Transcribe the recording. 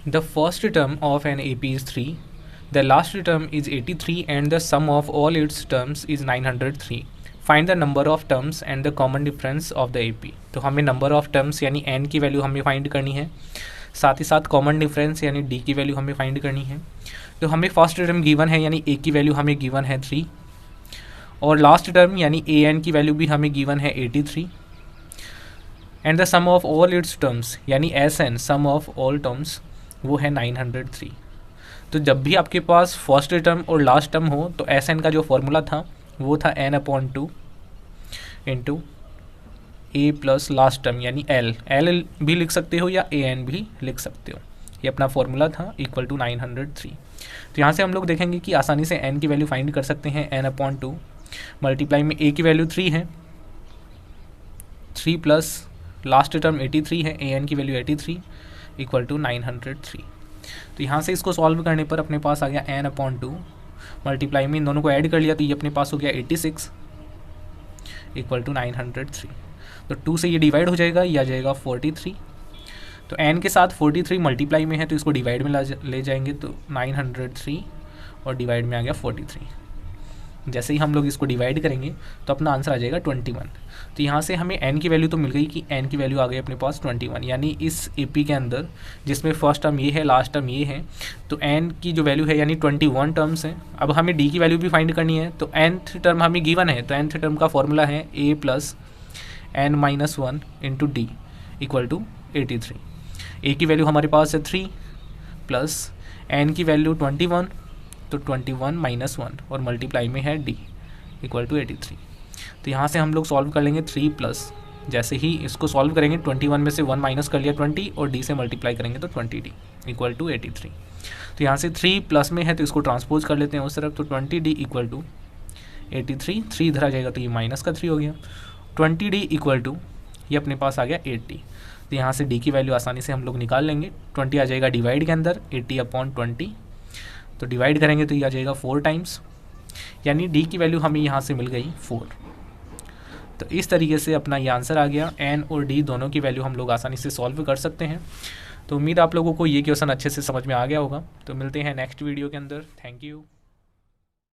The first term of an AP is 3, the last term is 83 and the sum of all its terms is 903. Find the number of terms and the common difference of the AP। तो हमें number of terms यानी n की value हमें find करनी है, साथ ही साथ common difference यानी d की वैल्यू हमें फाइंड करनी है। तो हमें फर्स्ट टर्म गिवन है यानी a की वैल्यू हमें गिवन है 3, और लास्ट टर्म यानी an की वैल्यू भी हमें गिवन है 83, and the sum of all its terms यानी SN sum of all terms वो है 903। तो जब भी आपके पास फर्स्ट टर्म और लास्ट टर्म हो तो SN का जो फॉर्मूला था वो था n/2 into a plus last term यानी L भी लिख सकते हो या AN भी लिख सकते हो। ये अपना फॉर्मूला था इक्वल टू 903। तो यहाँ से हम लोग देखेंगे कि आसानी से n की वैल्यू फाइंड कर सकते हैं। n/2 मल्टीप्लाई में a की वैल्यू 3 है, 3 प्लस लास्ट टर्म 83 है, an की वैल्यू 83 इक्वल टू 903। तो यहाँ से इसको सॉल्व करने पर अपने पास आ गया n/2 मल्टीप्लाई में इन दोनों को ऐड कर लिया तो ये अपने पास हो गया 86 इक्वल टू 903। तो 2 से ये डिवाइड हो जाएगा, ये आ जाएगा 43। तो n के साथ 43 मल्टीप्लाई में है तो इसको डिवाइड में ले जाएंगे तो 903 और डिवाइड में आ गया 43। जैसे ही हम लोग इसको डिवाइड करेंगे तो अपना आंसर आ जाएगा 21। तो यहाँ से हमें n की वैल्यू तो मिल गई कि n की वैल्यू आ गई अपने पास 21, यानी इस AP के अंदर जिसमें फर्स्ट टर्म ये है लास्ट टर्म ये है तो n की जो वैल्यू है यानी 21 टर्म्स हैं। अब हमें d की वैल्यू भी फाइंड करनी है तो nth टर्म हमें गिवन है तो nth टर्म का फॉर्मूला है a plus n-1 into d equal to 83। a की वैल्यू हमारे पास है 3 प्लस n की वैल्यू 21 तो 21 - 1 और मल्टीप्लाई में है d इक्वल टू 83। तो यहाँ से हम लोग सॉल्व कर लेंगे 3 प्लस, जैसे ही इसको सॉल्व करेंगे 21 में से 1 माइनस कर लिया 20 और d से मल्टीप्लाई करेंगे तो 20d इक्वल टू 83। तो यहाँ से 3 प्लस में है तो इसको ट्रांसपोज कर लेते हैं उस तरफ, तो 20d इक्वल टू 83, 3 इधर आ जाएगा तो ये माइनस का 3 हो गया, 20d इक्वल टू ये अपने पास आ गया 80। तो यहाँ से d की वैल्यू आसानी से हम लोग निकाल लेंगे, 20 आ जाएगा डिवाइड के अंदर 80/20, तो डिवाइड करेंगे तो ये आ जाएगा 4 टाइम्स, यानी d की वैल्यू हमें यहाँ से मिल गई 4। तो इस तरीके से अपना ये आंसर आ गया। n और d दोनों की वैल्यू हम लोग आसानी से सॉल्व कर सकते हैं। तो उम्मीद आप लोगों को ये क्वेश्चन अच्छे से समझ में आ गया होगा। तो मिलते हैं नेक्स्ट वीडियो के अंदर। Thank you.